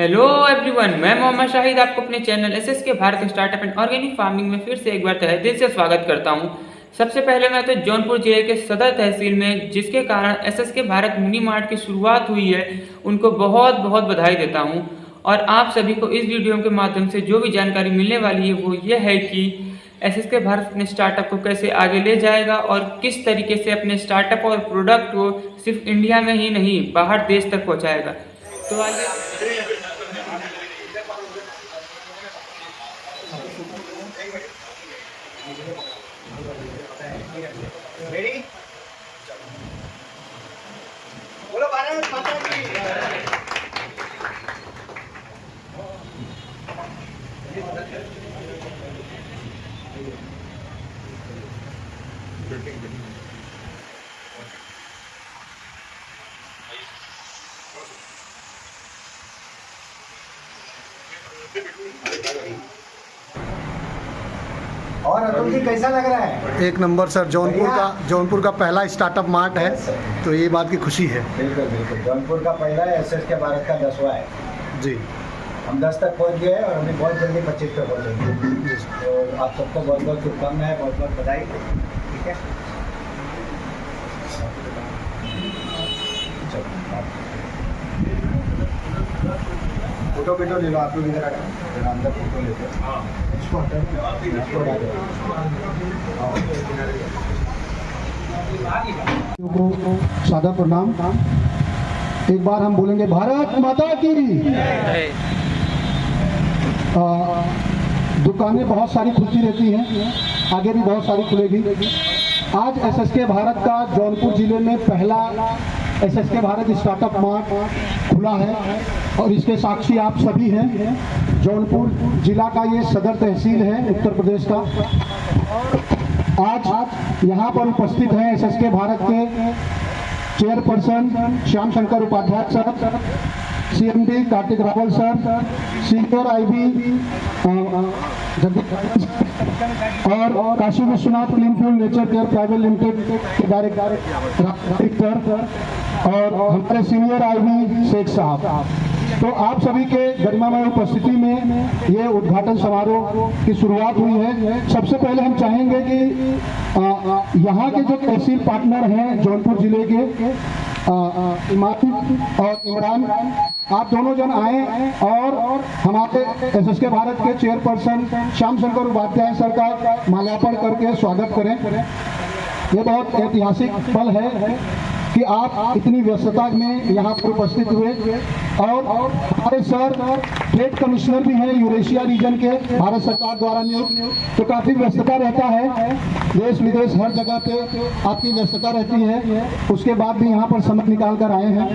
Hello everyone, मैं मोहम्मद शाहिद आपको अपने channel SSK Bharat startup and organic farming में फिर से एक बार तहे दिल से स्वागत करता हूं। सबसे पहले मैं तो जौनपुर जिले के सदर तहसील में जिसके कारण एसएसके भारत मिनी मार्ट की शुरुआत हुई है, उनको बहुत बहुत बधाई देता हूं। और आप सभी को इस वीडियो के माध्यम से जो भी जानकारी मिलने वाली है वो ये है कि एसएसके भारत अपने स्टार्टअप को कैसे आगे ले जाएगा और किस तरीके से अपने स्टार्टअप और प्रोडक्ट को सिर्फ इंडिया में ही नहीं बाहर देश तक पहुँचाएगा। तो आइए रेडी? बोलो भारत माता की। और अतुल जी कैसा लग रहा है? एक नंबर सर। जौनपुर का पहला स्टार्टअप मार्ट है, तो ये बात की खुशी है। बिल्कुल बिल्कुल, जौनपुर का पहला है, एसएसके भारत का 10वां है जी। हम 10 तक पहुंच गए और हमें बहुत जल्दी 25 पे पहुंचेंगे। तो आप सबको बहुत बहुत शुभकामनाएं, बहुत बहुत बधाई। ठीक है, फोटो वीडियो ले लो आप लोग, इधर जरा अंदर फोटो लेते हैं। सादा प्रणाम। एक बार हम बोलेंगे भारत माता की। दुकानें बहुत सारी खुलती रहती हैं, आगे भी बहुत सारी खुलेगी। आज एसएसके भारत का जौनपुर जिले में पहला एसएसके भारत स्टार्टअप मार्ट खुला है और इसके साक्षी आप सभी हैं। जौनपुर जिला का ये सदर तहसील है उत्तर प्रदेश का। आज यहाँ पर उपस्थित हैं एसएसके भारत के chairperson Shyam Shankar Upadhyay sir, CMD Kartik Rawal sir, senior IB और Kashi Vishwanath clean fuel nature care private limited के डायरेक्टर और हमारे सीनियर आईबी शेख साहब। तो आप सभी के गरिमामय उपस्थिति में ये उद्घाटन समारोह की शुरुआत हुई है। सबसे पहले हम चाहेंगे कि यहाँ के जो तहसील पार्टनर हैं जौनपुर जिले के इमाम और इमरान, आप दोनों जन आए और हमारे एसएसके भारत के चेयरपर्सन श्याम शंकर उपाध्याय सर का माल्यार्पण करके स्वागत करें। ये बहुत ऐतिहासिक पल है कि आप इतनी व्यस्तता में यहाँ पर उपस्थित हुए और हमारे सर ट्रेड कमिश्नर भी हैं यूरेशिया रीजन के, भारत सरकार द्वारा नियुक्त। तो काफ़ी व्यस्तता रहता है, देश विदेश हर जगह पे आपकी व्यस्तता रहती है, उसके बाद भी यहाँ पर समय निकाल कर आए हैं।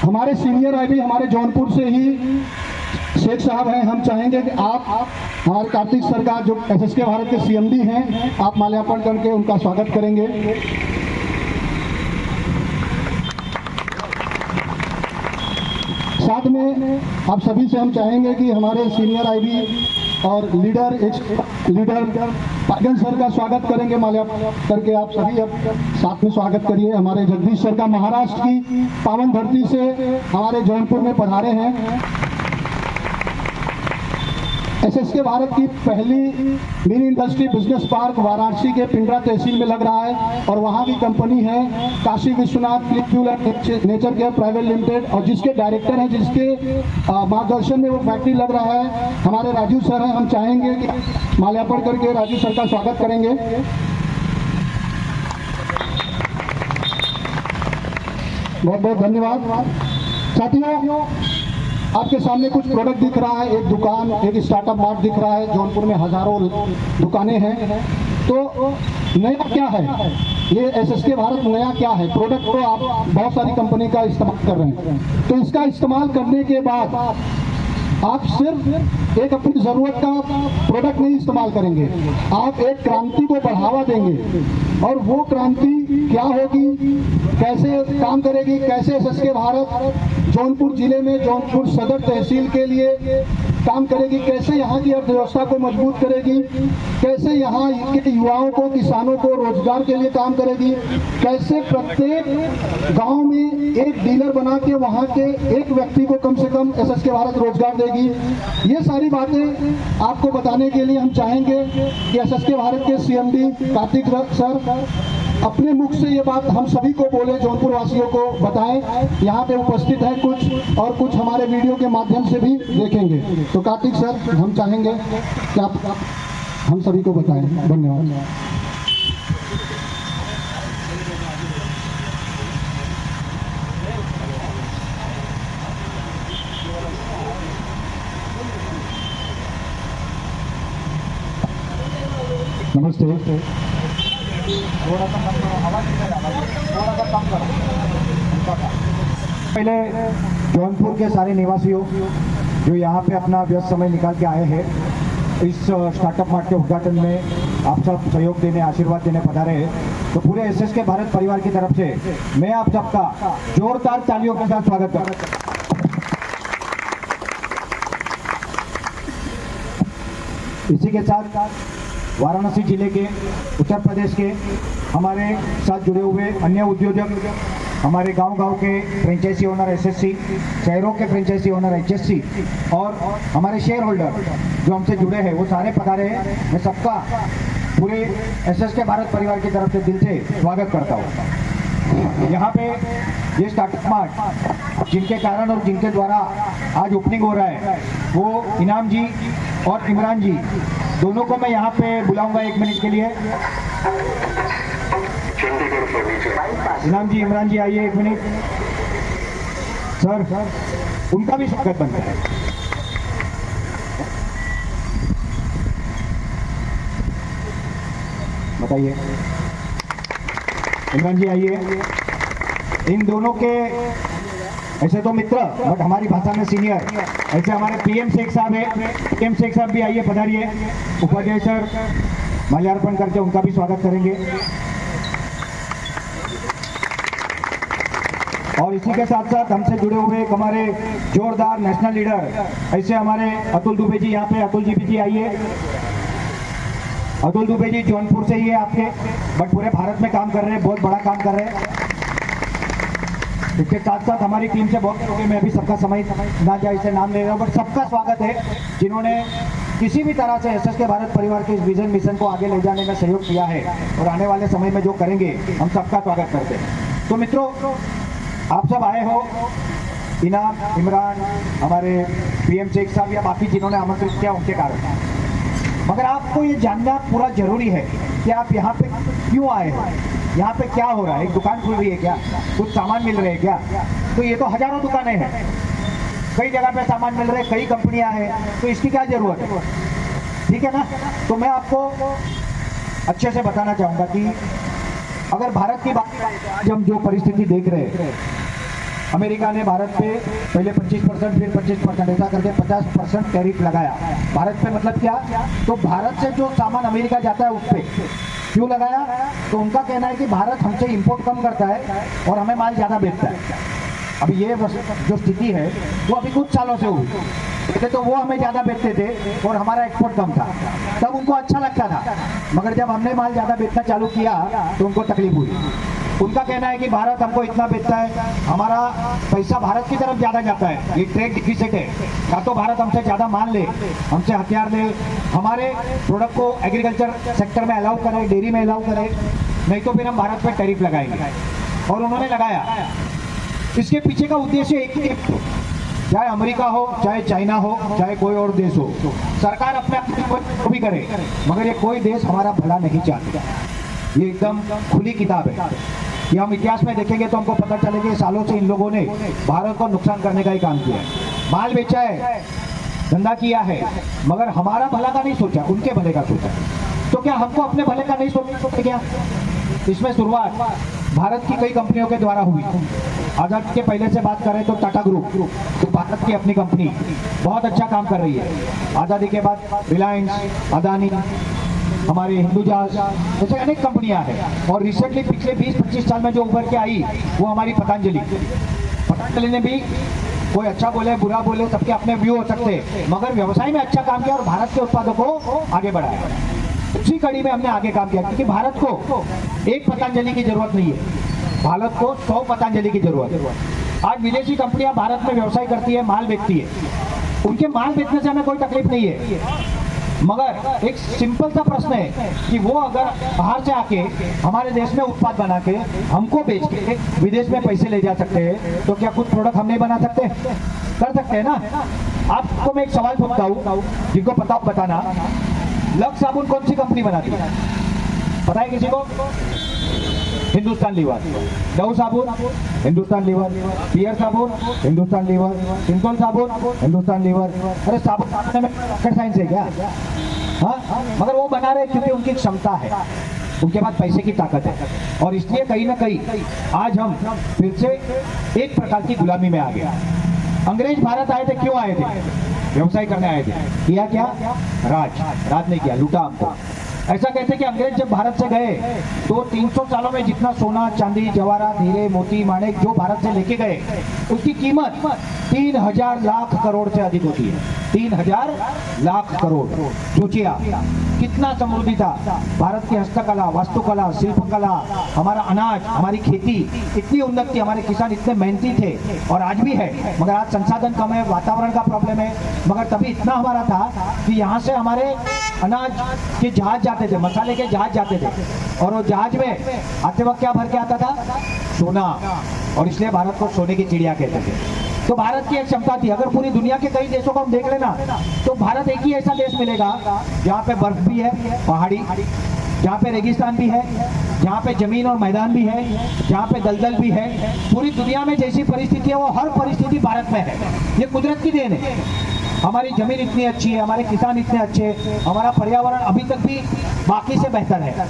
हमारे सीनियर आईबी हमारे जौनपुर से ही शेख साहब हैं। हम चाहेंगे कि आप हमारे कार्तिक सर का जो एसएसके भारत के सीएमडी हैं, आप माल्यार्पण करके उनका स्वागत करेंगे। साथ में आप सभी से हम चाहेंगे कि हमारे सीनियर आईबी और लीडर पागल सर का स्वागत करेंगे माल्यार्पण करके। आप सभी अब साथ में स्वागत करिए। हमारे जगदीश सर का महाराष्ट्र की पावन धरती से हमारे जौनपुर में पधारे हैं। एसएसके भारत की पहली mini industry business park Varanasi के पिंडरा तहसील में लग रहा है और वहाँ भी कंपनी है Kashi Vishwanath clean fuel and nature care private limited, और जिसके डायरेक्टर हैं, जिसके मार्गदर्शन में वो फैक्ट्री लग रहा है, हमारे राजू सर हैं। हम चाहेंगे कि माल्यार्पण करके राजू सर का स्वागत करेंगे। बहुत बहुत धन्यवाद। साथियों, आपके सामने कुछ प्रोडक्ट दिख रहा है, एक दुकान, एक स्टार्टअप मार्ट दिख रहा है। जौनपुर में हजारों दुकानें हैं, तो नया क्या है ये एसएसके भारत? नया क्या है? प्रोडक्ट तो आप बहुत सारी कंपनी का इस्तेमाल कर रहे हैं, तो इसका इस्तेमाल करने के बाद आप सिर्फ एक अपनी ज़रूरत का प्रोडक्ट नहीं इस्तेमाल करेंगे, आप एक क्रांति को बढ़ावा देंगे। और वो क्रांति क्या होगी, कैसे काम करेगी, कैसे एसएसके भारत जौनपुर जिले में जौनपुर सदर तहसील के लिए काम करेगी, कैसे यहाँ की अर्थव्यवस्था को मजबूत करेगी, कैसे यहाँ के युवाओं को, किसानों को रोजगार के लिए काम करेगी, कैसे प्रत्येक गांव में एक डीलर बना के वहाँ के एक व्यक्ति को कम से कम एसएसके भारत रोजगार देगी। ये सारी बातें आपको बताने के लिए हम चाहेंगे कि एसएसके भारत के सीएमडी कार्तिक सर अपने मुख से ये बात हम सभी को बोले, जौनपुर वासियों को बताएं। यहाँ पे उपस्थित है कुछ और कुछ हमारे वीडियो के माध्यम से भी देखेंगे। तो कार्तिक सर, हम चाहेंगे कि आप हम सभी को बताएं। धन्यवाद। नमस्ते। पहले जौनपुर के सारे निवासियों जो यहाँ पे अपना व्यस्त समय निकाल के आए हैं, इस स्टार्टअप मार्ट के उद्घाटन में आप सब सहयोग देने, आशीर्वाद देने पधारे हैं, तो पूरे एसएसके भारत परिवार की तरफ से मैं आप सबका जोरदार तालियों के साथ स्वागत करता हूँ। इसी के साथ वाराणसी जिले के, उत्तर प्रदेश के हमारे साथ जुड़े हुए अन्य उद्योजक, हमारे गांव-गांव के फ्रेंचाइजी ओनर एसएससी, शहरों के फ्रेंचाइजी ओनर एचएससी और हमारे शेयर होल्डर जो हमसे जुड़े हैं, वो सारे पधारे हैं। मैं सबका पूरे एसएसके भारत परिवार की तरफ से दिल से स्वागत करता हूँ। यहाँ पे ये स्टार्टअप मार्ट जिनके कारण और जिनके द्वारा आज ओपनिंग हो रहा है, वो इनाम जी और इमरान जी दोनों को मैं यहाँ पे बुलाऊंगा 1 मिनट के लिए। इनाम जी, इमरान जी आइए 1 मिनट। सर, उनका भी स्वागत बनता है। बताइए, इमरान जी आइए। इन दोनों के ऐसे तो मित्र, बट हमारी भाषा में सीनियर, ऐसे हमारे पीएम शेख साहब है। पीएम शेख साहब भी आइए, पधारिए। उपाध्याय सर माल्यार्पण करके उनका भी स्वागत करेंगे। और इसी के साथ साथ हमसे जुड़े हुए हमारे जोरदार नेशनल लीडर, ऐसे हमारे अतुल दुबे जी यहाँ पे। अतुल जी भी आइए। अतुल दुबे जी जौनपुर से ही है आपके, बट पूरे भारत में काम कर रहे हैं, बहुत बड़ा काम कर रहे हैं। इसके साथ साथ हमारी टीम से बहुत लोग, मैं अभी सबका समय ना जाए इसे नाम ले रहा हूँ, बट सबका स्वागत है जिन्होंने किसी भी तरह से एसएसके भारत परिवार के इस विजन मिशन को आगे ले जाने में सहयोग किया है और आने वाले समय में जो करेंगे, हम सबका स्वागत करते हैं। तो मित्रों, आप सब आए हो, इनाम, इमरान, हमारे पीएम शेख साहब या बाकी जिन्होंने आमंत्रित किया उनके कारण। मगर आपको ये जानना पूरा जरूरी है कि आप यहाँ पे क्यों आए हो, यहाँ पे क्या हो रहा है। एक दुकान खुल रही है क्या, कुछ सामान मिल रहे हैं क्या? तो ये तो हजारों दुकानें हैं, कई जगह पे सामान मिल रहे हैं, कई कंपनियां हैं, तो इसकी क्या जरूरत है? ठीक है ना? तो मैं आपको अच्छे से बताना चाहूँगा कि अगर भारत की बात आज हम जो परिस्थिति देख रहे हैं, अमेरिका ने भारत पे पहले 25%, फिर 25%, ऐसा करके 50% टैरिफ लगाया भारत पे। मतलब क्या? तो भारत से जो सामान अमेरिका जाता है उस पर क्यों लगाया? तो उनका कहना है कि भारत हमसे इंपोर्ट कम करता है और हमें माल ज़्यादा बेचता है। अभी ये जो स्थिति है वो अभी कुछ सालों से हुई। पहले तो वो हमें ज़्यादा बेचते थे और हमारा एक्सपोर्ट कम था, तब उनको अच्छा लगता था। मगर जब हमने माल ज़्यादा बेचना चालू किया तो उनको तकलीफ हुई। उनका कहना है कि भारत हमको इतना बेचता है, हमारा पैसा भारत की तरफ ज़्यादा जाता है, ये ट्रेड डिफिसिट है। या तो भारत हमसे ज़्यादा माल ले, हमसे हथियार ले, हमारे प्रोडक्ट को एग्रीकल्चर सेक्टर में अलाउ करे, डेयरी में अलाउ करे, नहीं तो फिर हम भारत पर टैरिफ लगाएंगे। और उन्होंने लगाया। इसके पीछे का उद्देश्य एक ही, चाहे अमेरिका हो, चाहे चाइना हो, चाहे कोई और देश हो, सरकार अपने को भी करे, मगर ये कोई देश हमारा भला नहीं चाहता। ये एकदम खुली किताब है। ये हम इतिहास में देखेंगे तो हमको पता चलेगा कि सालों से इन लोगों ने भारत को नुकसान करने का ही काम किया है। माल बेचा है, धंधा किया है, मगर हमारा भला का नहीं सोचा, उनके भले का सोचा। तो क्या हमको अपने भले का नहीं सोचना क्या? इसमें शुरुआत भारत की कई कंपनियों के द्वारा हुई। आज़ादी के पहले से बात करें तो टाटा ग्रुप, तो भारत की अपनी कंपनी बहुत अच्छा काम कर रही है। आज़ादी के बाद रिलायंस, अदानी, हमारे हिंदुजा, जैसे अनेक कंपनियां हैं। और रिसेंटली पिछले 20-25 साल में जो उभर के आई वो हमारी पतंजलि ने भी कोई अच्छा बोले बुरा बोले, सबके अपने व्यू हो सकते हैं, मगर व्यवसाय में अच्छा काम किया और भारत के उत्पादों को आगे बढ़ाया। उसी कड़ी में हमने आगे काम किया, क्योंकि भारत को एक पतंजलि की जरूरत नहीं है, भारत को 100 पतंजलि की जरूरत है। आज विदेशी कंपनियां भारत में व्यवसाय करती है, माल बेचती है, उनके माल बेचने से हमें कोई तकलीफ नहीं है, मगर एक सिंपल सा प्रश्न है कि वो अगर बाहर से आके हमारे देश में उत्पाद बना के हमको बेच के विदेश में पैसे ले जा सकते हैं, तो क्या कुछ प्रोडक्ट हम नहीं बना सकते? कर सकते हैं ना। आपको मैं एक सवाल पूछता हूँ, जिनको पता हो बताना, लक्स साबुन कौन सी कंपनी बनाती है? पता है किसी को? हिंदुस्तान लीवर। डव साबुन हिंदुस्तान लीवर, पियर साबुन हिंदुस्तान लीवर, सिंथॉल साबुन हिंदुस्तान लीवर। अरे साबुन बनाने में रॉकेट साइंस है क्या? हाँ, मगर वो बना रहे क्योंकि उनकी क्षमता है, उनके पास पैसे की ताकत है, और इसलिए कहीं ना कहीं आज हम फिर से एक प्रकार की गुलामी में आ गए। अंग्रेज भारत आए थे, क्यों आए थे? व्यवसाय करने आए थे। किया क्या? राज नहीं किया, लूटा हमको। ऐसा कहते हैं कि अंग्रेज जब भारत से गए तो 300 सालों में जितना सोना चांदी जवाहरात हीरे मोती माणिक जो भारत से लेके गए, उसकी कीमत 3000 लाख करोड़ से अधिक होती है। 3000 लाख करोड़। सोचिए आप, कितना समृद्धि था भारत की हस्तकला, वास्तुकला, शिल्पकला, हमारा अनाज, हमारी खेती, इतनी उन्नत थी, हमारे किसान इतने मेहनती थे, और आज भी है, मगर आज संसाधन कम है, वातावरण का प्रॉब्लम है। मगर तभी इतना हमारा था कि यहाँ से हमारे अनाज के जहाज जाते थे, मसाले के जहाज जाते थे, और वो जहाज में आते वक्त क्या भर के आता था? सोना, और इसलिए भारत को सोने की चिड़िया कहते थे। तो भारत की एक क्षमता थी। अगर पूरी दुनिया के कई देशों को हम देख लेना, तो भारत एक ही ऐसा देश मिलेगा जहाँ पे बर्फ भी है, पहाड़ी, जहाँ पे रेगिस्तान भी है, जहाँ पे जमीन और मैदान भी है, जहाँ पे दलदल भी है। पूरी दुनिया में जैसी परिस्थिति है, वो हर परिस्थिति भारत में है। ये कुदरत की देन है। हमारी जमीन इतनी अच्छी है, हमारे किसान इतने अच्छे हैं, हमारा पर्यावरण अभी तक भी बाकी से बेहतर है।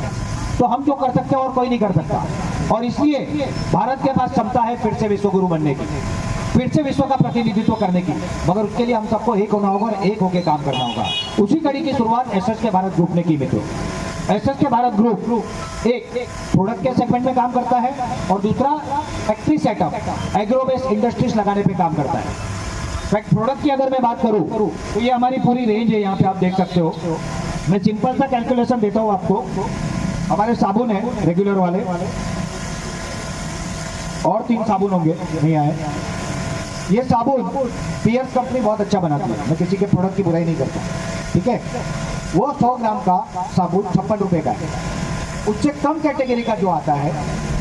तो हम जो कर सकते हैं और कोई नहीं कर सकता, और इसलिए भारत के पास क्षमता है फिर से विश्व गुरु बनने की, फिर से विश्व का प्रतिनिधित्व करने की, मगर उसके लिए हम सबको एक होना होगा और एक होकर काम करना होगा। उसी कड़ी की शुरुआत एसएसके भारत ग्रुप ने की मित्रों। एसएसके भारत ग्रुप एक प्रोडक्ट के सेगमेंट में काम करता है, और दूसरा factory setup, agro based industries लगाने पे काम करता है। प्रोडक्ट की अगर मैं बात करूं तो ये हमारी पूरी रेंज है, यहाँ पे आप देख सकते हो। मैं सिंपल सा कैलकुलेशन देता हूँ आपको। हमारे साबुन है रेगुलर वाले, और 3 साबुन होंगे, नहीं आए। ये साबुन पियर्स कंपनी बहुत अच्छा बनाती है, मैं किसी के प्रोडक्ट की बुराई नहीं करता, ठीक है। वो 100 ग्राम का साबुन 56 रुपए का है। उससे कम कैटेगरी का जो आता है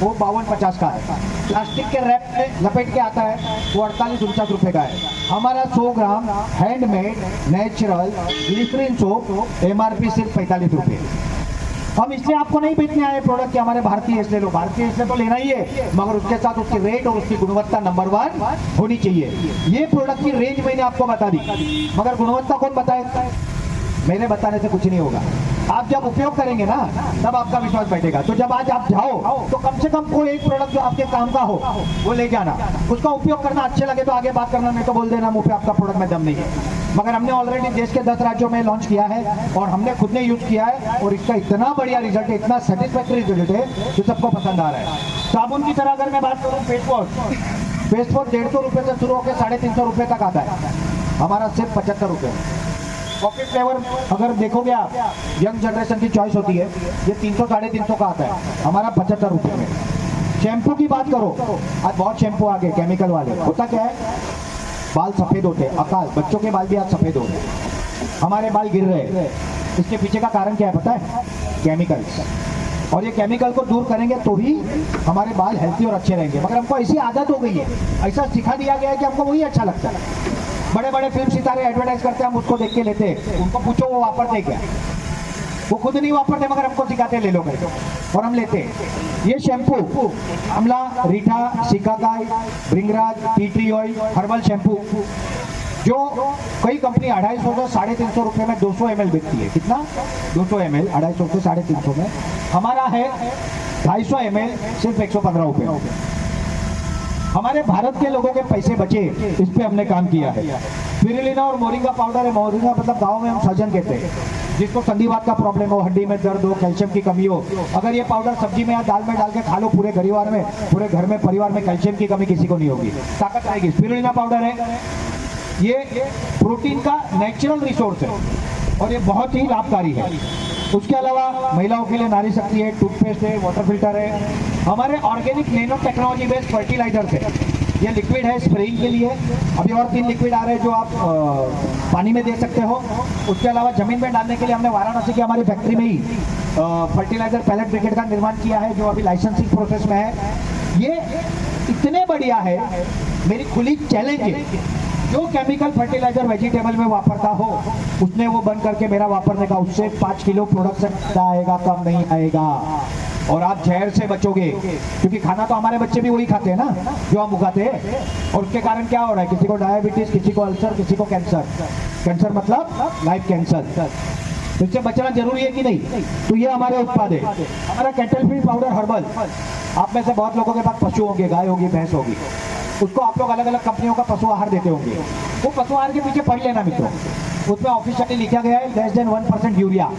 वो 52-50 का है। प्लास्टिक के रैप में लपेट के आता है, वो 48-49 रुपए का है। हमारा 100 gram handmade natural glycerine soap MRP सिर्फ 45 रुपए। हम इसलिए आपको नहीं बेचने आए प्रोडक्ट के हमारे भारतीय इसलिए लो, भारतीय इसलिए तो लेना ही है, मगर उसके साथ उसकी रेट और उसकी गुणवत्ता नंबर 1 होनी चाहिए। ये प्रोडक्ट की रेंज मैंने आपको बता दी, मगर गुणवत्ता कौन बताए? मेरे बताने से कुछ नहीं होगा। आप जब उपयोग करेंगे ना, तब आपका विश्वास बैठेगा। तो जब आज आप जाओ तो कम से कम कोई एक प्रोडक्ट जो आपके काम का हो वो ले जाना, उसका उपयोग करना, अच्छे लगे तो आगे बात करना, नहीं तो बोल देना मुंह पे आपका प्रोडक्ट में दम नहीं है। मगर हमने ऑलरेडी देश के 10 राज्यों में लॉन्च किया है, और हमने खुद ने यूज किया है, और इसका इतना बढ़िया रिजल्ट है, इतना सेटिस्फैक्टरी रिजल्ट है जो सबको पसंद आ रहा है। साबुन की तरह अगर मैं बात करूँ, फेस वॉश 150 रुपये से शुरू होकर 350 रुपये तक आता है, हमारा सिर्फ 75 रुपये। कॉफी फ्लेवर अगर देखोगे आप, यंग जनरेशन की चॉइस होती है, ये 300-350 का आता है, हमारा 75 रुपये में। शैम्पू की बात करो, आज बहुत शैम्पू आ गए केमिकल वाले। होता क्या है, बाल सफेद होते हैं, अकाल बच्चों के बाल भी आज सफेद हो रहे हैं, हमारे बाल गिर रहे हैं। इसके पीछे का कारण क्या है पता है? केमिकल्स। और ये केमिकल को दूर करेंगे तो ही हमारे बाल हेल्थी और अच्छे रहेंगे। मगर हमको ऐसी आदत हो गई है, ऐसा सिखा दिया गया है कि हमको वही अच्छा लगता है। बड़े बड़े फिल्म सितारे एडवर्टाइज करते हैं, हम उसको देख के लेते हैं। उनको पूछो वो वापरते क्या? वो खुद नहीं वापरते, मगर हमको सिखाते ले लो करके, और हम लेते हैं। ये shampoo amla, reetha, shikakai, bhringraj, tea tree oil, herbal shampoo, जो कई कंपनी 250 से 350 रुपये में 200 ml बेचती है। कितना? 200 ml 250 से 350 में। हमारा है 250 ml सिर्फ 115 रुपये। हमारे भारत के लोगों के पैसे बचे, इस पे हमने काम किया है। स्पिरुलिना और मोरिंगा पाउडर है, मोरिंगा मतलब गाँव में हम सहजन कहते हैं, जिसको संधिवात का प्रॉब्लम हो, हड्डी में दर्द हो, कैल्शियम की कमी हो, अगर ये पाउडर सब्जी में या दाल में डाल के खा लो, पूरे घर में परिवार में कैल्शियम की कमी किसी को नहीं होगी, ताकत आएगी। स्पिरुलिना पाउडर है, ये प्रोटीन का नेचुरल रिसोर्स है और ये बहुत ही लाभकारी है। उसके अलावा महिलाओं के लिए नारी शक्ति है, टूथपेस्ट है, वाटर फिल्टर है, हमारे organic nano technology based fertilizers है। ये लिक्विड है स्प्रेइंग के लिए, अभी और 3 लिक्विड आ रहे हैं जो आप पानी में दे सकते हो। उसके अलावा जमीन में डालने के लिए हमने वाराणसी की हमारी फैक्ट्री में ही फर्टिलाइजर पैलेट ब्रिकेट का निर्माण किया है, जो अभी लाइसेंसिंग प्रोसेस में है। ये इतने बढ़िया है, मेरी खुली चैलेंज है, जो केमिकल फर्टिलाइजर वेजिटेबल में वापरता हो उसने वो बंद करके मेरा वापरने का, उससे 5 किलो प्रोडक्शन आएगा, कम नहीं आएगा। और आप जहर से बचोगे, क्योंकि खाना तो हमारे बच्चे भी वही खाते हैं ना जो हम उगाते हैं। और उसके कारण क्या हो रहा है, किसी को डायबिटीज, किसी को अल्सर, किसी को कैंसर मतलब लाइफ कैंसर। तो इससे बचना जरूरी है कि नहीं? तो ये हमारे उत्पाद है। हमारा कैटल फीड पाउडर हर्बल, आप में से बहुत लोगों के पास पशु होंगे, गाय होगी, भैंस होगी, उसको आप लोग अलग अलग कंपनियों का पशु आहार देते होंगे। वो पशु आहार के पीछे पढ़ लेना मित्रों, उसमें ऑफिशियली लिखा गया है लेस देन 1% यूरिया।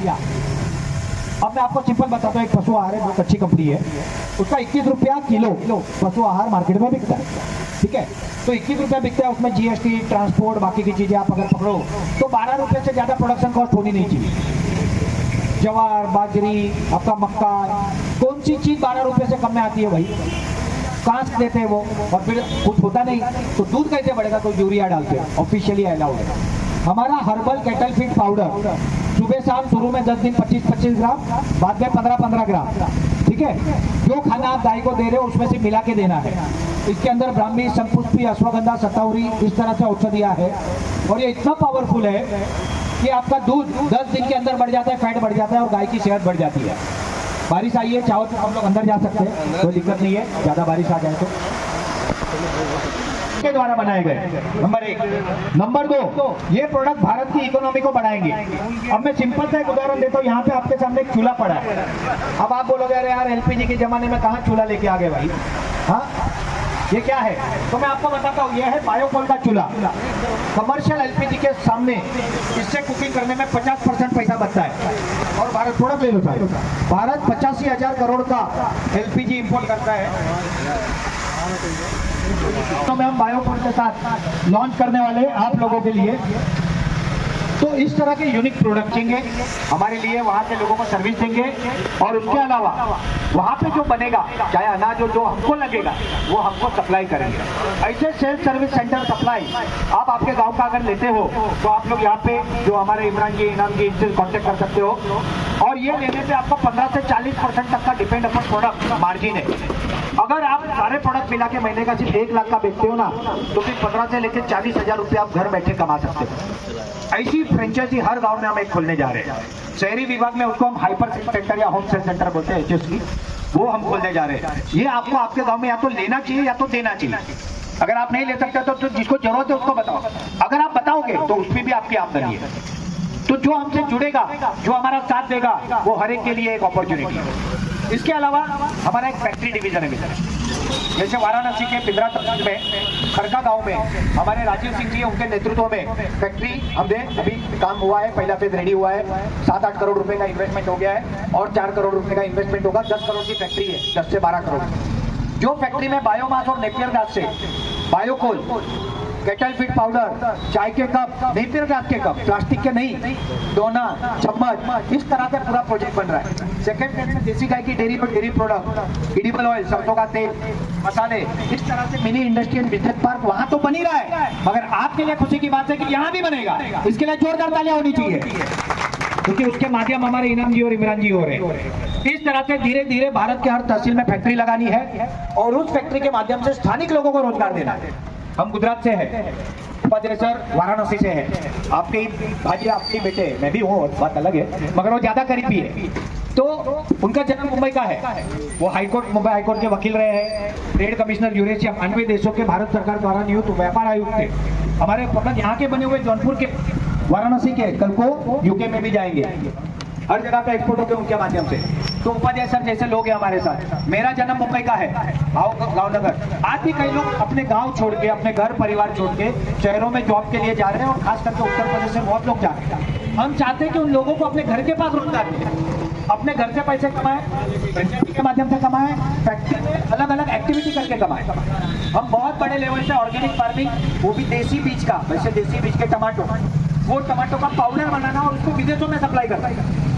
अब मैं आपको सिंपल बताता हूँ, एक पशु आहार है, बहुत अच्छी कंपनी है, उसका 21 रुपया किलो पशु आहार मार्केट में बिकता है। ठीक है, तो 21 रुपया बिकता है, उसमें जीएसटी, ट्रांसपोर्ट, बाकी की चीजें आप अगर पकड़ो तो 12 रुपये से ज्यादा प्रोडक्शन कॉस्ट होनी नहीं चाहिए। जवार, बाजरी, आपका मक्का, कौन सी चीज 12 रुपये से कम में आती है भाई? कांच देते हैं वो, और फिर कुछ होता नहीं तो दूध कैसे बढ़ेगा? तो यूरिया डालते हैं, ऑफिशियली अलाउड है। हमारा हर्बल कैटल फीड पाउडर सुबह शाम, शुरू में 10 दिन 25-25 ग्राम, बाद में 15-15 ग्राम। ठीक है, जो खाना आप गाय को दे रहे हो उसमें से मिला के देना है। इसके अंदर ब्राह्मी, संपुष्पी, अश्वगंधा, सतावरी, इस तरह से औषधियाँ है। और ये इतना पावरफुल है कि आपका दूध 10 दिन के अंदर बढ़ जाता है, फैट बढ़ जाता है और गाय की सेहत बढ़ जाती है। बारिश आई है, चाहो तो हम लोग अंदर जा सकते हैं, कोई दिक्कत नहीं है, ज़्यादा बारिश आ जाए तो। के द्वारा बनाए गए, नंबर 1। नंबर 2, ये प्रोडक्ट भारत की इकोनॉमी को बढ़ाएंगे। अब मैं सिंपल सा एक उदाहरण देता हूँ, यहाँ पे आपके सामने एक चूल्हा पड़ा है। अब आप बोलोगे अरे यार एलपीजी के जमाने में कहाँ चूल्हा लेके आ गए भाई? हाँ, ये क्या है? तो मैं आपको बताता हूँ, ये है बायोकोल का चूल्हा। कमर्शियल एलपीजी के सामने इससे कुकिंग करने में 50% पैसा बचता है। और भारत, थोड़ा ले लो साहब, भारत 85,000 करोड़ का एलपीजी इंपोर्ट करता है। तो मैं हम बायोकोल के साथ लॉन्च करने वाले आप लोगों के लिए तो इस तरह के यूनिक प्रोडक्ट देंगे हमारे लिए, वहाँ के लोगों को सर्विस देंगे। और उसके अलावा वहाँ पे जो बनेगा, चाहे अनाज जो हमको लगेगा वो हमको सप्लाई करेंगे। ऐसे सेल्फ सर्विस सेंटर सप्लाई आप आपके गांव का अगर लेते हो तो आप लोग यहाँ पे जो हमारे इमरान जी, इनाम जी, इनसे कॉन्टेक्ट कर सकते हो। और ये लेने पे आपको 15 से 40% तक का डिपेंड अपन प्रोडक्ट मार्जिन है। अगर आप सारे प्रोडक्ट मिला के महीने का सिर्फ 1 लाख का बेचते हो ना, तो फिर 15 से लेकर 40,000 रुपये आप घर बैठे कमा सकते हो। ऐसी फ्रेंचाइजी हर गांव में हम एक खोलने जा रहे हैं। शहरी विभाग में उसको हम हाइपर सेंटर या होम सेल सेंटर बोलते हैं, HSC, वो हम खोलने जा रहे हैं। ये आपको आपके गांव में या तो लेना चाहिए या तो देना चाहिए। अगर आप नहीं ले सकते तो जिसको जरूरत है उसको बताओ। अगर आप बताओगे तो उसमें भी आपकी आमदनी है। तो जो हमसे जुड़ेगा, जो हमारा साथ देगा, वो हर एक के लिए एक अपॉर्चुनिटी है। इसके अलावा हमारा एक फैक्ट्री डिवीजन है मित्र, जैसे वाराणसी के पिंजरा तलाब में, खरका गांव में हमारे राजीव सिंह जी, उनके नेतृत्व में फैक्ट्री हमने अभी काम हुआ है, पहला फेज रेडी हुआ है। 7-8 करोड़ रुपए का इन्वेस्टमेंट हो गया है और 4 करोड़ रुपए का इन्वेस्टमेंट होगा। 10 करोड़ की फैक्ट्री है, 10 से 12 करोड़। जो फैक्ट्री में बायोमास और नेपियर गैस से बायोकोल, कैटल फीड पाउडर, चाय के कप, नेपियर गैस के कप, प्लास्टिक के नहीं, दोना, चम्मच, इस तरह से पूरा प्रोजेक्ट बन रहा है। सेकेंड फेज में देसी गाय की डेयरी प्रोडक्ट, एडिबल ऑयल, सरसों का तेल, मसाले, इस तरह से mini industry and business park वहां तो बन ही रहा है, मगर आपके लिए खुशी की बात है कि यहाँ भी बनेगा। इसके लिए जोरदार तालियां होनी चाहिए, क्योंकि उसके माध्यम हमारे इनाम जी और इमरान जी हो रहे हैं। इस तरह से धीरे धीरे भारत के हर तहसील में फैक्ट्री लगानी है और उस फैक्ट्री के माध्यम से स्थानिक लोगों को रोजगार देना है। हम गुजरात से हैं, उपाध्याय सर वाराणसी से है, आपके भाजी, आपके बेटे, मैं भी हूँ, बात अलग है, मगर वो ज्यादा करीबी है। तो उनका जन्म मुंबई का है, वो हाईकोर्ट, मुंबई हाईकोर्ट के वकील रहे हैं, ट्रेड कमिश्नर यूरेशिया, 92 देशों के भारत सरकार द्वारा नियुक्त व्यापार आयुक्त थे। हमारे मतलब यहाँ के बने हुए जौनपुर के, वाराणसी के, कल को यूके में भी जाएंगे, हर जगह पे एक्सपोर्ट होते उनके माध्यम से। तो उपाध्याय सर जैसे लोग हैं हमारे साथ। मेरा जन्म मुंबई का है, भावनगर। आज भी कई लोग अपने गांव छोड़ के, अपने घर परिवार छोड़ के शहरों में जॉब के लिए जा रहे हैं और खास करके उत्तर प्रदेश से बहुत लोग जा रहे हैं। हम चाहते हैं कि उन लोगों को अपने घर के पास रोजगार मिले, अपने घर से पैसे कमाएं, फ्रेंचाइजी के माध्यम से कमाएं, फैक्ट्री में अलग अलग एक्टिविटी करके कमाएं। हम बहुत बड़े लेवल से ऑर्गेनिक फार्मिंग, वो भी देसी बीज का, वैसे देसी बीज के टमाटो, वो टमाटो का पाउडर बनाना और उसको विदेशों में सप्लाई करना,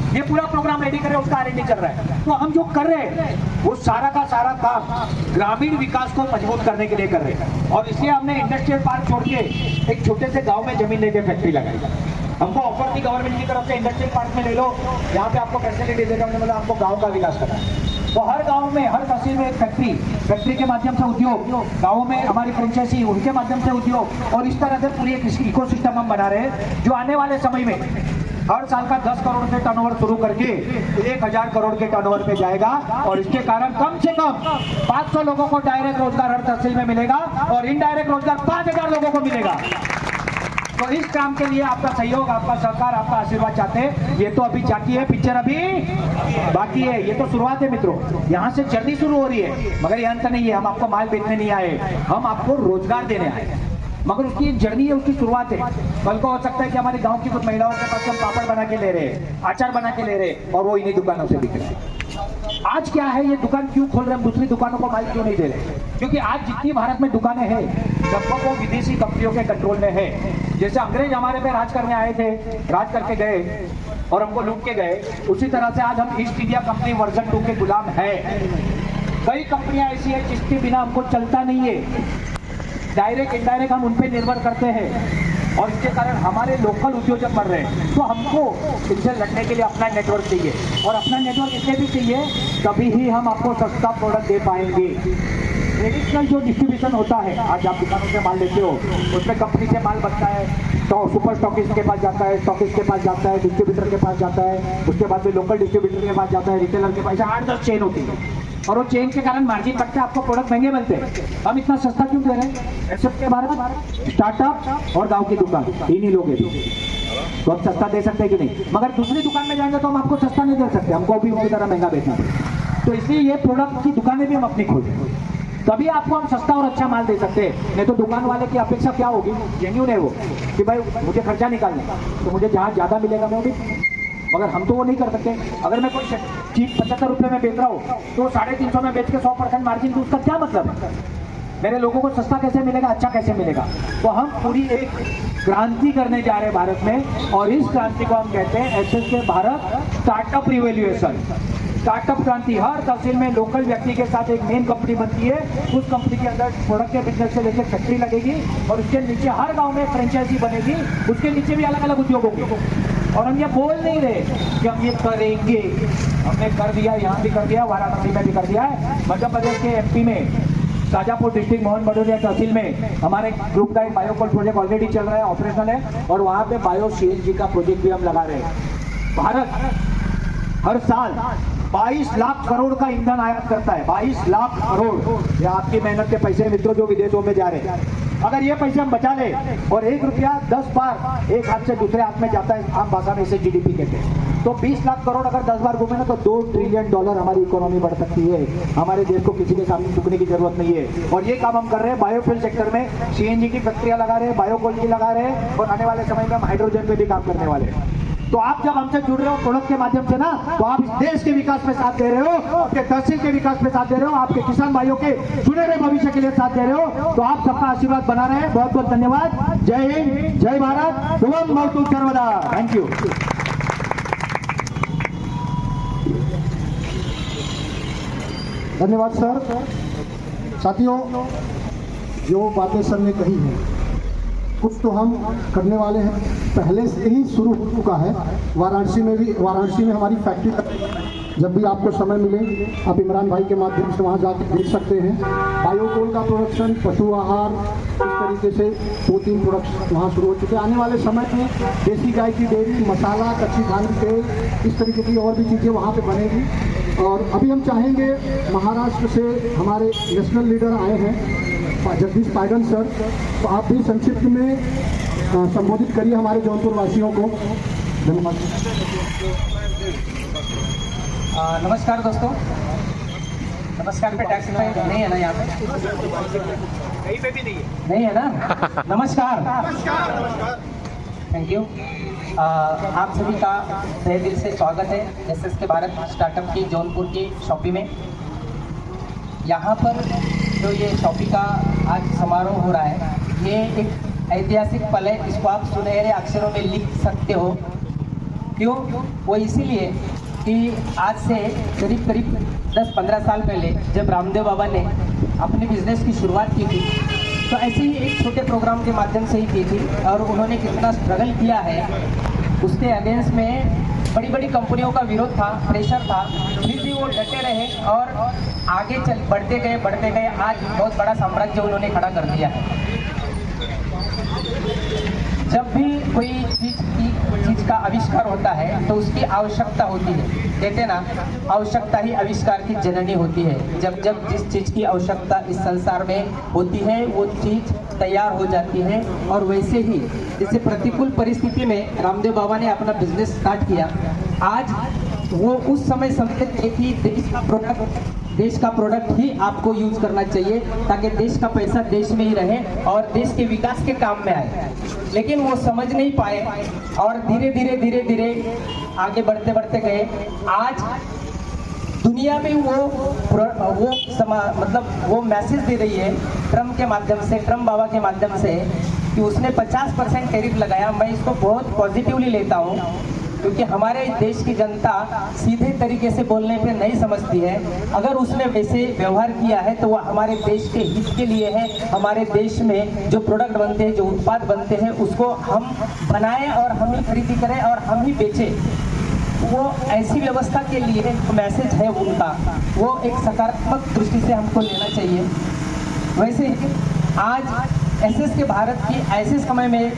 ये पूरा प्रोग्राम रेडी करे, उसका R&D चल रहा है। तो हम जो कर रहे हैं वो सारा का सारा काम ग्रामीण विकास को मजबूत करने के लिए कर रहे हैं। और इसलिए हमने इंडस्ट्रियल पार्क छोड़ के एक छोटे से गांव में जमीन लेके फैक्ट्री लगाई। हमको ऑफर थी गवर्नमेंट की तरफ से, इंडस्ट्रियल पार्क में ले लो, यहाँ पे आपको फैसिलिटी देगा, हमने बोला आपको गाँव का विकास करना है। तो हर गांव में, हर तहसील में एक फैक्ट्री के माध्यम से उद्योग, गाँव में हमारी फ्रेंचाइजी, उनके माध्यम से उद्योग, और इस तरह से पूरी एक इकोसिस्टम हम बना रहे हैं जो आने वाले समय में हर साल का 10 करोड़ से टर्नओवर शुरू करके 1000 करोड़ के टर्नओवर पे जाएगा। और इसके कारण कम से कम 500 लोगों को डायरेक्ट रोजगार हर तहसील में मिलेगा और इनडायरेक्ट रोजगार 5000 लोगों को मिलेगा। तो इस काम के लिए आपका सहयोग, आपका सहकार, आपका आशीर्वाद चाहते हैं। ये तो अभी जाती है, पिक्चर अभी बाकी है, ये तो शुरुआत है मित्रों, यहाँ से जर्नी शुरू हो रही है, मगर ये अंत नहीं है। हम आपको माल बेचने नहीं आए, हम आपको रोजगार देने आए, मगर उसकी जर्नी है, उसकी शुरुआत है। कल को हो सकता है कि हमारे गांव की कुछ महिलाओं के पास हम पापड़ बना के ले रहे हैं, अचार बना के ले रहे हैं, और वो इन्हीं दुकानों से बिक रहे हैं। आज क्या है, ये दुकान क्यों खोल रहे हैं, दूसरी दुकानों को माल क्यों नहीं दे रहे? क्योंकि आज जितनी भारत में दुकानें हैं लगभग वो विदेशी कंपनियों के कंट्रोल में है। जैसे अंग्रेज हमारे पे राज करने आए थे, राज करके गए और हमको लूट के गए, उसी तरह से आज हम ईस्ट इंडिया कंपनी वर्जन 2 के गुलाम है। कई कंपनियां ऐसी है जिसके बिना हमको चलता नहीं है, डायरेक्ट इनडायरेक्ट हम उन पे निर्भर करते हैं, और इसके कारण हमारे लोकल उद्योजक बढ़ रहे हैं। तो हमको इनसे लड़ने के लिए अपना नेटवर्क चाहिए, और अपना नेटवर्क इसलिए भी चाहिए तभी ही हम आपको सस्ता प्रोडक्ट दे पाएंगे। ट्रेडिशनल जो डिस्ट्रीब्यूशन होता है, आज आप दुकानों से माल लेते हो, उसमें कंपनी से माल बनता है तो सुपर स्टॉकिस्ट के पास जाता है, स्टॉकिस्ट के पास जाता है, डिस्ट्रीब्यूटर के पास जाता है, उसके बाद में लोकल डिस्ट्रीब्यूटर के पास जाता है, रिटेलर के पास, 8-10 चेन होती है, और वो चेन के कारण मार्जिन बढ़ता है, आपको प्रोडक्ट महंगे मिलते हैं। हम इतना सस्ता क्यों दे रहे हैं? एसएस के भारत स्टार्टअप और गांव की दुकान, इन्हीं लोग हैं, तो हम सस्ता दे सकते हैं कि नहीं? मगर दूसरी दुकान में जाएंगे तो हम आपको सस्ता नहीं दे सकते, हमको भी उसी तरह महंगा बेचना पड़ेगा। तो इसलिए ये प्रोडक्ट की दुकानें भी हम अपनी खोल रहे हैं, तभी आपको हम सस्ता और अच्छा माल दे सकते हैं। नहीं तो दुकान वाले की अपेक्षा क्या होगी, जेन्युइन है वो, कि भाई मुझे खर्चा निकालना तो मुझे जहाँ ज़्यादा मिलेगा मैं वो भी, मगर हम तो वो नहीं कर सकते। अगर मैं कोई चीज 75 रुपये में बेच रहा हूँ तो 350 में बेच के 100% मार्जिन दूँ, उसका क्या मतलब है? मेरे लोगों को सस्ता कैसे मिलेगा, अच्छा कैसे मिलेगा? तो हम पूरी एक क्रांति करने जा रहे हैं भारत में, और इस क्रांति को हम कहते हैं एसएस के भारत स्टार्टअप रिवोल्यूशन। स्टार्टअप क्रांति, हर तहसील में लोकल व्यक्ति के साथ एक मेन कंपनी बनती है, उस कंपनी के अंदर प्रोडक्ट के बिजनेस से लेकर फैक्ट्री लगेगी, और उसके नीचे हर गांव में फ्रेंचाइजी बनेगी, उसके नीचे भी अलग अलग उद्योग होंगे। और हम ये बोल नहीं रहे कि हम ये करेंगे, हमने कर दिया, यहाँ भी कर दिया, वाराणसी में भी कर दिया है। मध्य प्रदेश के एमपी में शाजापुर डिस्ट्रिक्ट मोहन बडोदिया तहसील में हमारे ग्रुप का एक बायोकोल प्रोजेक्ट ऑलरेडी चल रहा है, ऑपरेशनल है, और वहाँ पे बायो CNG का प्रोजेक्ट भी हम लगा रहे हैं। भारत हर साल 22 लाख करोड़ का ईंधन आयात करता है, 22 लाख करोड़, ये आपकी मेहनत के पैसे मित्रों जो विदेशों में जा रहे हैं। अगर ये पैसे हम बचा ले, और 1 रुपया 10 बार एक हाथ से दूसरे हाथ में जाता है, आम भाषा में इसे GDP कहते हैं, तो 20 लाख करोड़ अगर 10 बार घूमे ना तो $2 ट्रिलियन हमारी इकोनॉमी बढ़ सकती है। हमारे देश को किसी के सामने झुकने की जरूरत नहीं है, और ये काम हम कर रहे हैं। बायोफ्यूल सेक्टर में CNG की फैक्ट्रियां लगा रहे हैं, बायोकोल की लगा रहे हैं, और आने वाले समय में हम हाइड्रोजन पे भी काम करने वाले हैं। तो आप जब हमसे जुड़ रहे हो प्रोडक्ट के माध्यम से ना, तो आप इस देश के विकास में साथ दे रहे हो, आपके तहसील के विकास में साथ दे रहे हो, आपके किसान भाइयों के सुनहरे भविष्य के लिए साथ दे रहे हो। तो आप सबका आशीर्वाद बना रहे हैं। बहुत बहुत धन्यवाद। जय हिंद, जय भारत, शुभम भवतु सर्वदा। Thank you. धन्यवाद सर। साथियों, जो बातें सर ने कही हैं कुछ तो हम करने वाले हैं, पहले से ही शुरू हो चुका है। वाराणसी में हमारी फैक्ट्री, जब भी आपको समय मिले आप इमरान भाई के माध्यम से वहाँ जाकर देख सकते हैं। बायोकोल का प्रोडक्शन, पशु आहार, इस तरीके से 2-3 प्रोडक्ट्स वहाँ शुरू हो चुके हैं। आने वाले समय में देसी गाय की डेयरी, मसाला, कच्ची धान की तेल, इस तरीके की और भी चीज़ें वहाँ पे बनेगी। और अभी हम चाहेंगे, महाराष्ट्र से हमारे नेशनल लीडर आए हैं जगदीश पायगन सर, तो आप भी संक्षिप्त में संबोधित करिए हमारे जौनपुर वासियों को। धन्यवाद। नमस्कार दोस्तों। नमस्कार पे टैक्स नहीं है ना यहाँ पे? कहीं पे भी नहीं है ना? नमस्कार। Thank you. आप सभी का तहे दिल से स्वागत है एसएसके भारत स्टार्टअप की जौनपुर की शॉपी में। यहाँ पर जो ये शॉपी का आज समारोह हो रहा है, ये एक ऐतिहासिक पल है। इसको आप सुनहरे अक्षरों में लिख सकते हो। क्यों? वो इसीलिए कि आज से करीब 10-15 साल पहले जब रामदेव बाबा ने अपने बिजनेस की शुरुआत की थी, तो ऐसे ही एक छोटे प्रोग्राम के माध्यम से ही की थी, और उन्होंने कितना स्ट्रगल किया है। उसके अगेंस्ट में बड़ी बड़ी कंपनियों का विरोध था, प्रेशर था, फिर भी वो डटे रहे और आगे बढ़ते गए। आज बहुत बड़ा साम्राज्य उन्होंने खड़ा कर दिया है। जब भी कोई चीज़ का आविष्कार होता है तो उसकी आवश्यकता होती है। कहते ना, आवश्यकता ही आविष्कार की जननी होती है। जब जिस चीज़ की आवश्यकता इस संसार में होती है, वो चीज़ तैयार हो जाती है। और वैसे ही जैसे प्रतिकूल परिस्थिति में रामदेव बाबा ने अपना बिजनेस स्टार्ट किया, आज वो उस समय समझते थे कि देश का प्रोडक्ट ही आपको यूज करना चाहिए, ताकि देश का पैसा देश में ही रहे और देश के विकास के काम में आए। लेकिन वो समझ नहीं पाए और धीरे धीरे आगे बढ़ते गए। आज दुनिया में वो मैसेज दे रही है ट्रम्प के माध्यम से, ट्रम्प बाबा के माध्यम से, कि उसने 50% टैरिफ लगाया। मैं इसको बहुत पॉजिटिवली लेता हूँ, क्योंकि हमारे देश की जनता सीधे तरीके से बोलने पे नहीं समझती है। अगर उसने वैसे व्यवहार किया है तो वह हमारे देश के हित के लिए है। हमारे देश में जो प्रोडक्ट बनते हैं, जो उत्पाद बनते हैं, उसको हम बनाएं और हम ही खरीदी करें और हम ही बेचें। वो ऐसी व्यवस्था के लिए मैसेज है उनका, वो एक सकारात्मक दृष्टि से हमको लेना चाहिए। वैसे ही आज एसएसके भारत की ऐसे समय में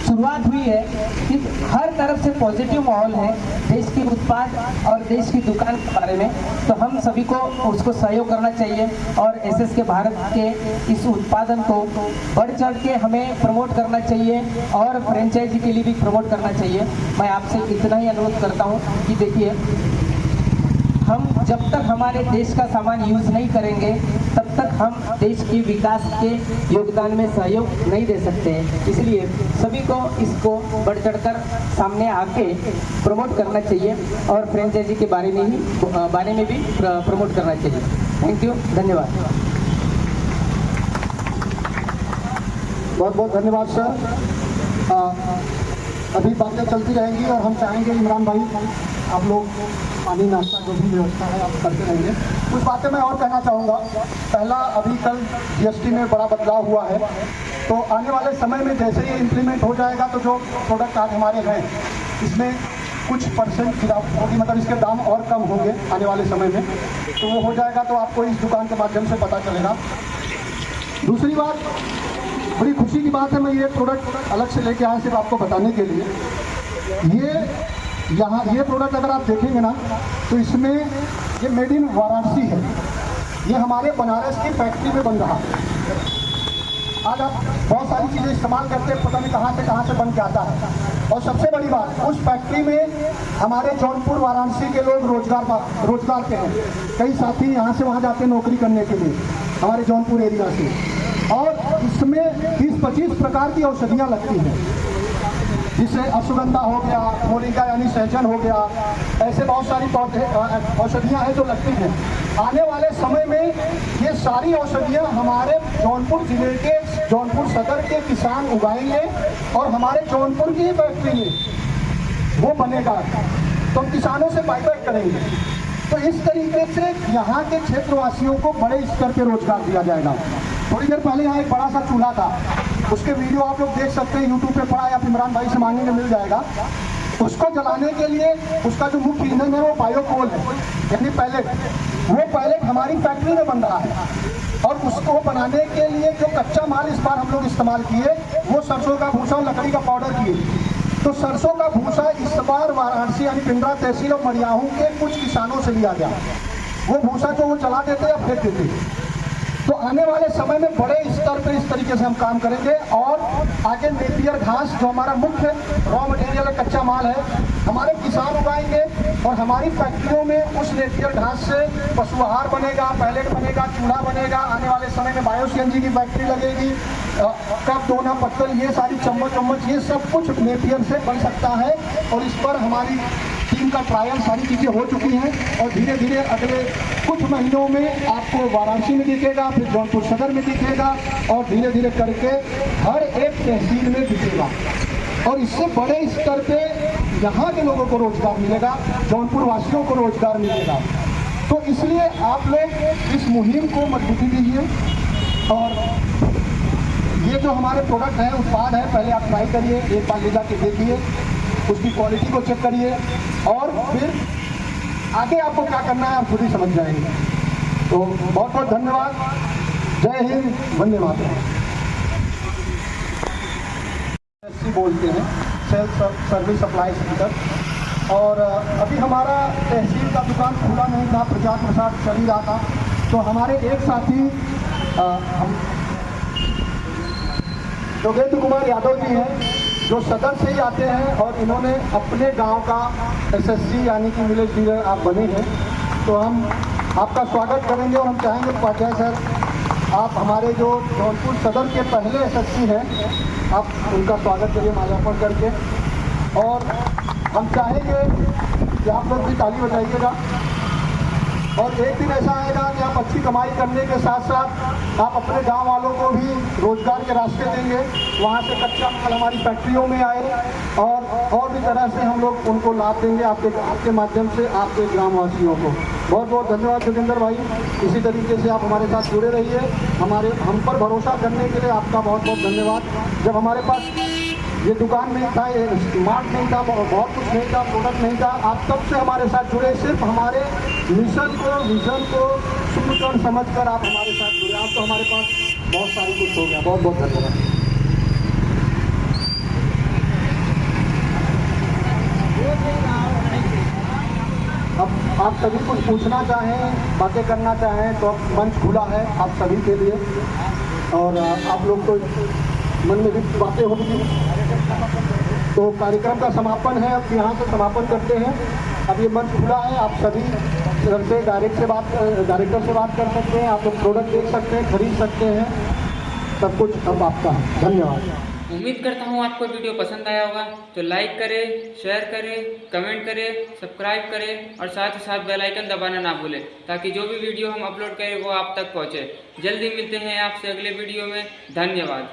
शुरुआत हुई है कि हर तरफ से पॉजिटिव माहौल है देश के उत्पाद और देश की दुकान के बारे में। तो हम सभी को उसको सहयोग करना चाहिए और एसएसके भारत के इस उत्पादन को बढ़ चढ़ के हमें प्रमोट करना चाहिए और फ्रेंचाइजी के लिए भी प्रमोट करना चाहिए। मैं आपसे इतना ही अनुरोध करता हूँ कि देखिए, हम जब तक हमारे देश का सामान यूज़ नहीं करेंगे, तब तक हम देश के विकास के योगदान में सहयोग नहीं दे सकते हैं। इसलिए सभी को इसको बढ़ चढ़कर सामने आके प्रमोट करना चाहिए और फ्रेंचाइजी के बारे में भी प्रमोट करना चाहिए। थैंक यू, धन्यवाद। बहुत बहुत धन्यवाद सर। अभी बातें चलती रहेंगी और हम चाहेंगे इमरान भाई, आप लोग पानी नाश्ता जो भी व्यवस्था है आप करते रहेंगे। कुछ बातें मैं और कहना चाहूँगा। पहला, अभी कल जीएसटी में बड़ा बदलाव हुआ है, तो आने वाले समय में जैसे ही इम्प्लीमेंट हो जाएगा तो जो प्रोडक्ट आज हमारे हैं इसमें कुछ % गिरावट होगी, मतलब इसके दाम और कम होंगे आने वाले समय में। तो वो हो जाएगा तो आपको इस दुकान के माध्यम से पता चलेगा। दूसरी बात, बड़ी खुशी की बात है, मैं ये प्रोडक्ट अलग से लेके आया सिर्फ आपको बताने के लिए। ये प्रोडक्ट अगर आप देखेंगे ना तो इसमें ये मेड इन वाराणसी है। ये हमारे बनारस की फैक्ट्री में बन रहा है। आज आप बहुत सारी चीज़ें इस्तेमाल करते हैं, पता नहीं कहाँ से बन के आता है। और सबसे बड़ी बात, उस फैक्ट्री में हमारे जौनपुर वाराणसी के लोग रोजगार के हैं। कई साथी यहाँ से वहाँ जाते हैं नौकरी करने के लिए, हमारे जौनपुर एरिया से। और इसमें 20-25 प्रकार की औषधियाँ लगती हैं, जिससे अश्वगंधा हो गया, मोरिंगा यानी सहजन हो गया, ऐसे बहुत सारी औषधियाँ हैं जो लगती हैं। आने वाले समय में ये सारी औषधियाँ हमारे जौनपुर जिले के, जौनपुर सदर के किसान उगाएंगे और हमारे जौनपुर की फैक्ट्री में वो बनेगा, तो हम किसानों से बायकॉट करेंगे। तो इस तरीके से यहाँ के क्षेत्रवासियों को बड़े स्तर पर रोजगार दिया जाएगा। थोड़ी देर पहले यहाँ एक बड़ा सा चूल्हा था, उसके वीडियो आप लोग देख सकते हैं, यूट्यूब पे पड़ा है, आप इमरान भाई से मांगेंगे मिल जाएगा। उसको जलाने के लिए उसका जो मुख्य ईंधन है वो बायोकोल है, यानी पैलेट। वो पैलेट हमारी फैक्ट्री में बन रहा है और उसको बनाने के लिए जो कच्चा माल इस बार हम लोग इस्तेमाल किए वो सरसों का भूसा और लकड़ी का पाउडर किए। तो सरसों का भूसा इस बार वाराणसी यानी पिंडरा तहसील और मरियाहू के कुछ किसानों से लिया गया। वो भूसा जो वो जला देते या फेंक देते। तो आने वाले समय में बड़े स्तर पर इस तरीके से हम काम करेंगे और आगे नेपियर घास जो हमारा मुख्य रॉ मटेरियल कच्चा माल है, हमारे किसान उगाएंगे और हमारी फैक्ट्रियों में उस नेपियर घास से पशु आहार बनेगा, पैलेट बनेगा, चूड़ा बनेगा। आने वाले समय में बायो सीएनजी की फैक्ट्री लगेगी, कप, दोना, पत्तल, ये सारी चम्मच ये सब कुछ नेपियर से बन सकता है। और इस पर हमारी टीम का ट्रायल सारी चीज़ें हो चुकी हैं और धीरे धीरे अगले कुछ महीनों में आपको वाराणसी में दिखेगा, फिर जौनपुर सदर में दिखेगा और धीरे धीरे करके हर एक तहसील में दिखेगा। और इससे बड़े स्तर पे यहाँ के लोगों को रोजगार मिलेगा, जौनपुर वासियों को रोजगार मिलेगा। तो इसलिए आप लोग इस मुहिम को मजबूती दीजिए और ये जो हमारे प्रोडक्ट है, उत्पाद है, पहले आप ट्राई करिए, एक बार ले जाके देखिए, उसकी क्वालिटी को चेक करिए और फिर आगे आपको क्या करना है आप खुद ही समझ जाएंगे। तो बहुत बहुत धन्यवाद। जय हिंद, वंदे मातरम। बोलते हैं सेल्फ सर्विस सप्लाई सेंटर। और अभी हमारा तहसील का दुकान खुला नहीं था, प्रचार प्रसार चल ही रहा था। तो हमारे एक साथी हम योगेंद्र कुमार यादव जी हैं जो सदर से ही आते हैं और इन्होंने अपने गांव का एसएससी यानी कि विलेज लीडर आप बने हैं। तो हम आपका स्वागत करेंगे और हम चाहेंगे उपाध्याय सर आप हमारे जो जौनपुर सदर के पहले एसएससी हैं, आप उनका स्वागत करिए माल्यार्पण करके। और हम चाहेंगे कि आप लोग भी ताली बजाइएगा। और एक दिन ऐसा आएगा कि आप अच्छी कमाई करने के साथ साथ आप अपने गांव वालों को भी रोजगार के रास्ते देंगे, वहां से कच्चा माल हमारी फैक्ट्रियों में आए और भी तरह से हम लोग उनको लाभ देंगे आपके माध्यम से आपके ग्रामवासियों को। बहुत बहुत धन्यवाद जोगिंदर भाई, इसी तरीके से आप हमारे साथ जुड़े रहिए। हम पर भरोसा करने के लिए आपका बहुत बहुत धन्यवाद। जब हमारे पास ये दुकान नहीं था, ये स्मार्ट नहीं था, बहुत कुछ नहीं था, प्रोडक्ट नहीं था, आप तब से हमारे साथ जुड़े, सिर्फ हमारे मिशन को विजन को सुनकर समझकर आप हमारे साथ जुड़े। आप तो हमारे पास बहुत सारी कुछ हो गया। बहुत बहुत धन्यवाद। अब आप सभी कुछ पूछना चाहें, बातें करना चाहें तो मंच खुला है आप सभी के लिए। और आप लोग तो मन में भी बातें होंगी। तो कार्यक्रम का समापन है, अब यहाँ से समापन करते हैं। अब ये मंच खुला है, आप सभी से डायरेक्टर से बात कर सकते हैं, आप लोग प्रोडक्ट देख सकते हैं, खरीद सकते हैं, सब कुछ अब आपका है। धन्यवाद। उम्मीद करता हूँ आपको वीडियो पसंद आया होगा, तो लाइक करें, शेयर करें, कमेंट करें, सब्सक्राइब करें और साथ ही साथ बेल आइकन दबाना ना भूलें ताकि जो भी वीडियो हम अपलोड करें वो आप तक पहुँचे। जल्दी मिलते हैं आपसे अगले वीडियो में। धन्यवाद।